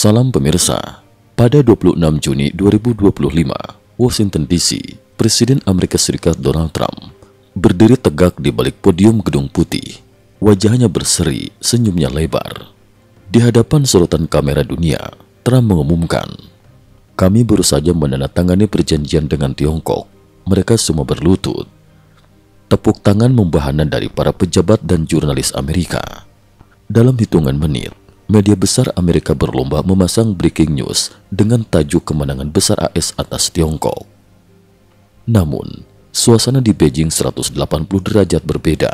Salam pemirsa, pada 26 Juni 2025, Washington DC, Presiden Amerika Serikat Donald Trump berdiri tegak di balik podium Gedung Putih. Wajahnya berseri, senyumnya lebar. Di hadapan sorotan kamera dunia, Trump mengumumkan, "Kami baru saja menandatangani perjanjian dengan Tiongkok." Mereka semua berlutut. Tepuk tangan membahana dari para pejabat dan jurnalis Amerika. Dalam hitungan menit, media besar Amerika berlomba memasang breaking news dengan tajuk kemenangan besar AS atas Tiongkok. Namun, suasana di Beijing 180 derajat berbeda.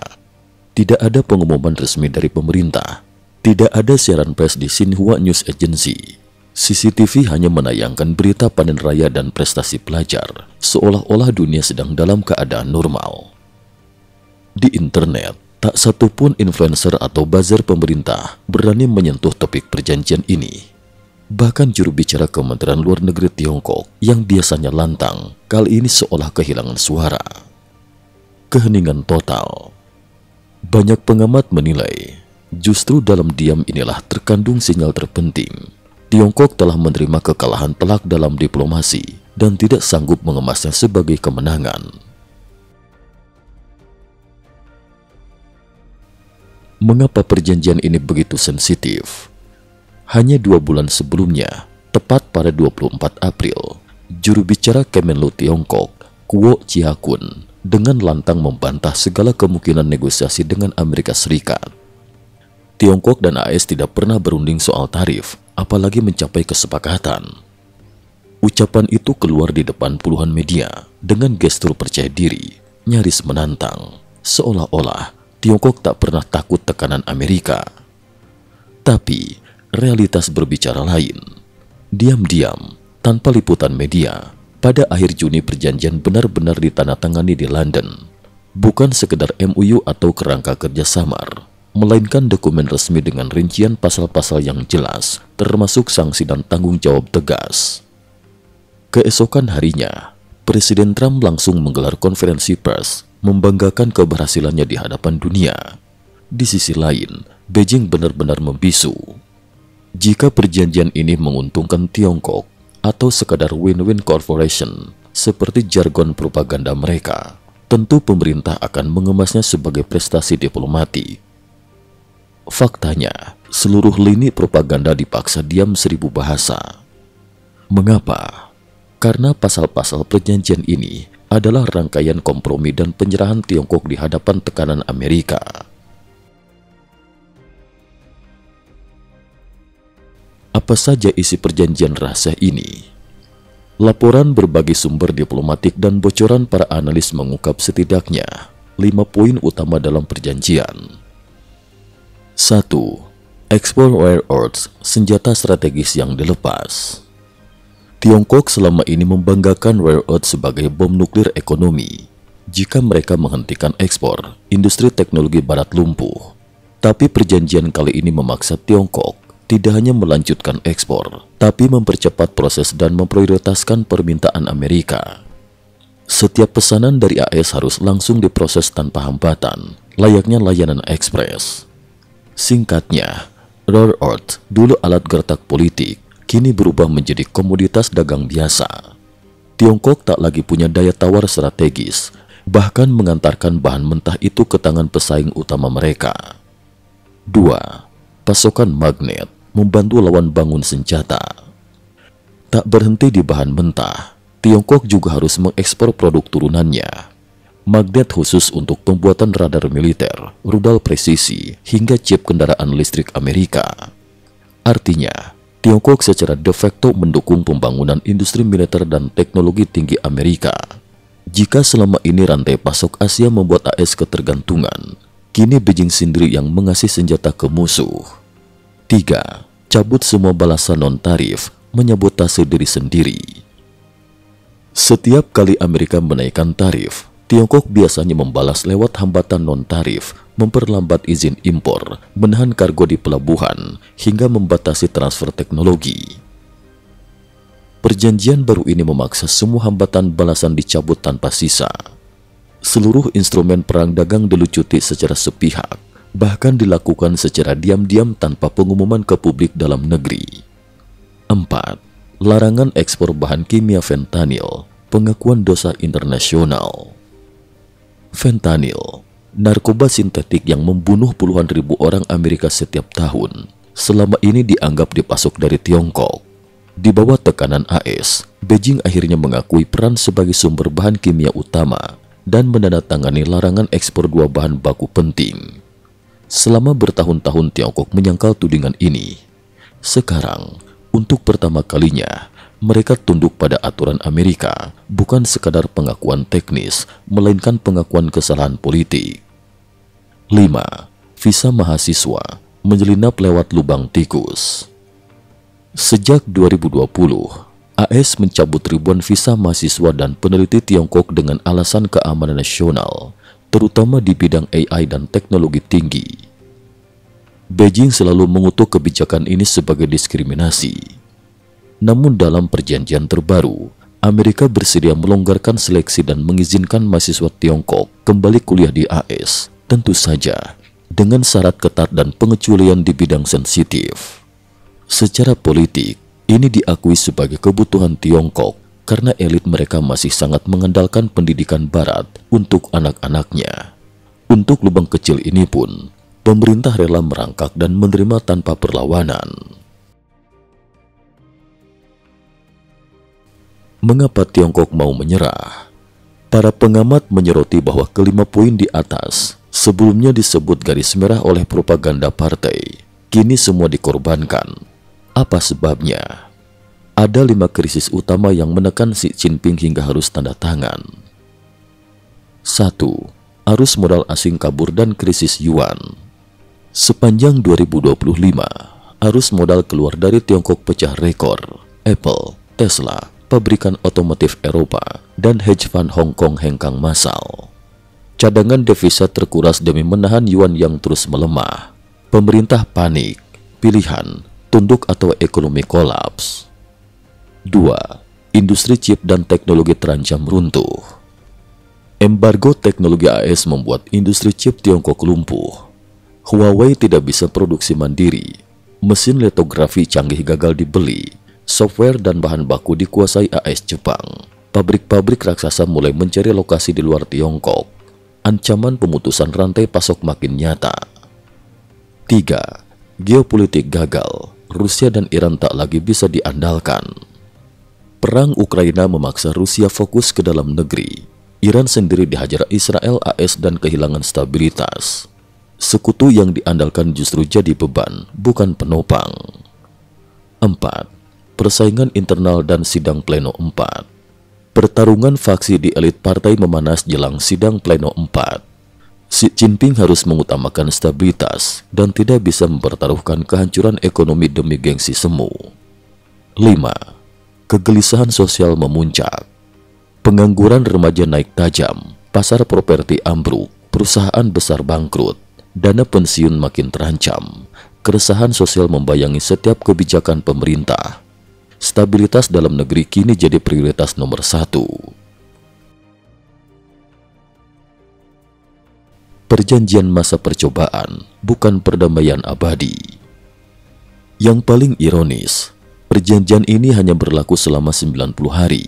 Tidak ada pengumuman resmi dari pemerintah. Tidak ada siaran pers di Xinhua News Agency. CCTV hanya menayangkan berita panen raya dan prestasi pelajar, seolah-olah dunia sedang dalam keadaan normal. Di internet, tak satupun influencer atau buzzer pemerintah berani menyentuh topik perjanjian ini. Bahkan juru bicara Kementerian Luar Negeri Tiongkok yang biasanya lantang, kali ini seolah kehilangan suara. Keheningan total. Banyak pengamat menilai, justru dalam diam inilah terkandung sinyal terpenting. Tiongkok telah menerima kekalahan telak dalam diplomasi dan tidak sanggup mengemasnya sebagai kemenangan. Mengapa perjanjian ini begitu sensitif? Hanya 2 bulan sebelumnya, tepat pada 24 April, juru bicara Kemenlu Tiongkok, Kuo Chiakun, dengan lantang membantah segala kemungkinan negosiasi dengan Amerika Serikat. Tiongkok dan AS tidak pernah berunding soal tarif, apalagi mencapai kesepakatan. Ucapan itu keluar di depan puluhan media dengan gestur percaya diri, nyaris menantang, seolah-olah Tiongkok tak pernah takut tekanan Amerika. Tapi, realitas berbicara lain. Diam-diam, tanpa liputan media, pada akhir Juni perjanjian benar-benar ditandatangani di London. Bukan sekedar MOU atau kerangka kerja samar, melainkan dokumen resmi dengan rincian pasal-pasal yang jelas, termasuk sanksi dan tanggung jawab tegas. Keesokan harinya, Presiden Trump langsung menggelar konferensi pers, membanggakan keberhasilannya di hadapan dunia. Di sisi lain, Beijing benar-benar membisu. Jika perjanjian ini menguntungkan Tiongkok, atau sekadar win-win corporation, seperti jargon propaganda mereka, tentu pemerintah akan mengemasnya sebagai prestasi diplomatik. Faktanya, seluruh lini propaganda dipaksa diam 1000 bahasa. Mengapa? Karena pasal-pasal perjanjian ini adalah rangkaian kompromi dan penyerahan Tiongkok di hadapan tekanan Amerika. Apa saja isi perjanjian rahasia ini? Laporan berbagai sumber diplomatik dan bocoran para analis mengungkap setidaknya 5 poin utama dalam perjanjian. 1. Ekspor rare earths, senjata strategis yang dilepas. Tiongkok selama ini membanggakan rare earth sebagai bom nuklir ekonomi. Jika mereka menghentikan ekspor, industri teknologi barat lumpuh. Tapi perjanjian kali ini memaksa Tiongkok tidak hanya melanjutkan ekspor, tapi mempercepat proses dan memprioritaskan permintaan Amerika. Setiap pesanan dari AS harus langsung diproses tanpa hambatan, layaknya layanan ekspres. Singkatnya, rare earth, dulu alat gertak politik, kini berubah menjadi komoditas dagang biasa. Tiongkok tak lagi punya daya tawar strategis, bahkan mengantarkan bahan mentah itu ke tangan pesaing utama mereka. 2. Pasokan magnet, membantu lawan bangun senjata. Tak berhenti di bahan mentah, Tiongkok juga harus mengekspor produk turunannya. Magnet khusus untuk pembuatan radar militer, rudal presisi, hingga chip kendaraan listrik Amerika. Artinya, Tiongkok secara de facto mendukung pembangunan industri militer dan teknologi tinggi Amerika. Jika selama ini rantai pasok Asia membuat AS ketergantungan, kini Beijing sendiri yang mengasih senjata ke musuh. 3. Cabut semua balasan non-tarif, menyabotase diri sendiri. Setiap kali Amerika menaikkan tarif, Tiongkok biasanya membalas lewat hambatan non-tarif, memperlambat izin impor, menahan kargo di pelabuhan, hingga membatasi transfer teknologi. Perjanjian baru ini memaksa semua hambatan balasan dicabut tanpa sisa. Seluruh instrumen perang dagang dilucuti secara sepihak, bahkan dilakukan secara diam-diam tanpa pengumuman ke publik dalam negeri. 4. Larangan ekspor bahan kimia fentanyl, pengakuan dosa internasional. Fentanyl, narkoba sintetik yang membunuh puluhan ribu orang Amerika setiap tahun, selama ini dianggap dipasok dari Tiongkok. Di bawah tekanan AS, Beijing akhirnya mengakui peran sebagai sumber bahan kimia utama dan menandatangani larangan ekspor dua bahan baku penting. Selama bertahun-tahun Tiongkok menyangkal tudingan ini. Sekarang, untuk pertama kalinya, mereka tunduk pada aturan Amerika, bukan sekadar pengakuan teknis, melainkan pengakuan kesalahan politik. 5. Visa mahasiswa menyelinap lewat lubang tikus. Sejak 2020, AS mencabut ribuan visa mahasiswa dan peneliti Tiongkok dengan alasan keamanan nasional, terutama di bidang AI dan teknologi tinggi. Beijing selalu mengutuk kebijakan ini sebagai diskriminasi. Namun dalam perjanjian terbaru, Amerika bersedia melonggarkan seleksi dan mengizinkan mahasiswa Tiongkok kembali kuliah di AS, tentu saja dengan syarat ketat dan pengecualian di bidang sensitif. Secara politik, ini diakui sebagai kebutuhan Tiongkok karena elit mereka masih sangat mengandalkan pendidikan barat untuk anak-anaknya. Untuk lubang kecil ini pun, pemerintah rela merangkak dan menerima tanpa perlawanan. Mengapa Tiongkok mau menyerah? Para pengamat menyoroti bahwa kelima poin di atas sebelumnya disebut garis merah oleh propaganda partai. Kini semua dikorbankan. Apa sebabnya? Ada 5 krisis utama yang menekan Xi Jinping hingga harus tanda tangan. 1. Arus modal asing kabur dan krisis yuan. Sepanjang 2025, arus modal keluar dari Tiongkok pecah rekor. Apple, Tesla, pabrikan otomotif Eropa, dan hedge fund Hong Kong hengkang massal. Cadangan devisa terkuras demi menahan yuan yang terus melemah. Pemerintah panik. Pilihan, tunduk atau ekonomi kolaps. 2. Industri chip dan teknologi terancam runtuh. Embargo teknologi AS membuat industri chip Tiongkok lumpuh. Huawei tidak bisa produksi mandiri. Mesin litografi canggih gagal dibeli. Software dan bahan baku dikuasai AS Jepang. Pabrik-pabrik raksasa mulai mencari lokasi di luar Tiongkok. Ancaman pemutusan rantai pasok makin nyata. 3. Geopolitik gagal. Rusia dan Iran tak lagi bisa diandalkan. Perang Ukraina memaksa Rusia fokus ke dalam negeri. Iran sendiri dihajar Israel, AS dan kehilangan stabilitas. Sekutu yang diandalkan justru jadi beban, bukan penopang. 4. Persaingan internal dan sidang pleno 4. Pertarungan faksi di elit partai memanas jelang sidang pleno 4. Xi Jinping harus mengutamakan stabilitas dan tidak bisa mempertaruhkan kehancuran ekonomi demi gengsi semu. 5. Kegelisahan sosial memuncak. Pengangguran remaja naik tajam, pasar properti ambruk, perusahaan besar bangkrut, dana pensiun makin terancam. Keresahan sosial membayangi setiap kebijakan pemerintah. Stabilitas dalam negeri kini jadi prioritas nomor 1. Perjanjian masa percobaan, bukan perdamaian abadi. Yang paling ironis, perjanjian ini hanya berlaku selama 90 hari.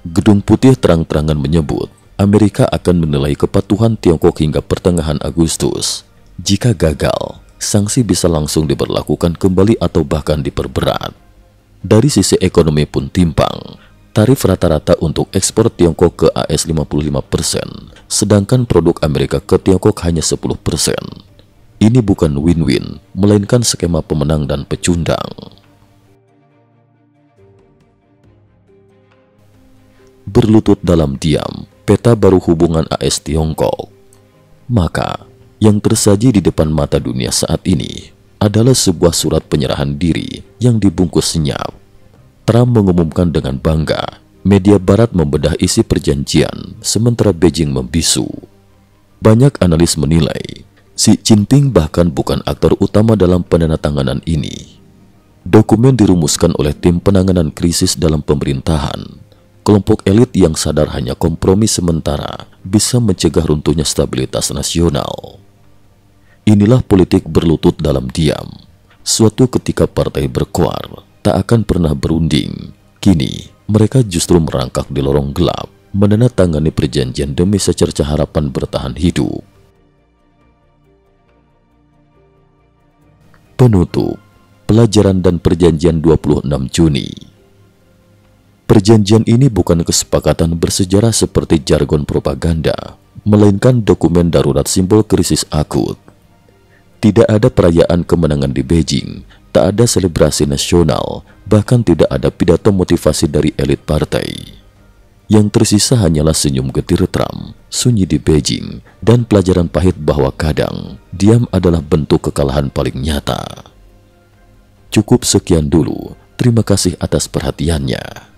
Gedung Putih terang-terangan menyebut Amerika akan menilai kepatuhan Tiongkok hingga pertengahan Agustus. Jika gagal, sanksi bisa langsung diberlakukan kembali atau bahkan diperberat. Dari sisi ekonomi pun timpang. Tarif rata-rata untuk ekspor Tiongkok ke AS 55%, sedangkan produk Amerika ke Tiongkok hanya 10%. Ini bukan win-win, melainkan skema pemenang dan pecundang. Berlutut dalam diam, peta baru hubungan AS Tiongkok. Maka, yang tersaji di depan mata dunia saat ini adalah sebuah surat penyerahan diri yang dibungkus senyap. Trump mengumumkan dengan bangga, media barat membedah isi perjanjian, sementara Beijing membisu. Banyak analis menilai, Xi Jinping bahkan bukan aktor utama dalam penandatanganan ini. Dokumen dirumuskan oleh tim penanganan krisis dalam pemerintahan. Kelompok elit yang sadar hanya kompromi sementara bisa mencegah runtuhnya stabilitas nasional. Inilah politik berlutut dalam diam. Suatu ketika partai berkuar, tak akan pernah berunding. Kini, mereka justru merangkak di lorong gelap, menandatangani perjanjian demi secerca harapan bertahan hidup. Penutup, pelajaran dan perjanjian 26 Juni. Perjanjian ini bukan kesepakatan bersejarah seperti jargon propaganda, melainkan dokumen darurat simbol krisis akut. Tidak ada perayaan kemenangan di Beijing, tak ada selebrasi nasional, bahkan tidak ada pidato motivasi dari elit partai. Yang tersisa hanyalah senyum getir Trump, sunyi di Beijing, dan pelajaran pahit bahwa kadang diam adalah bentuk kekalahan paling nyata. Cukup sekian dulu, terima kasih atas perhatiannya.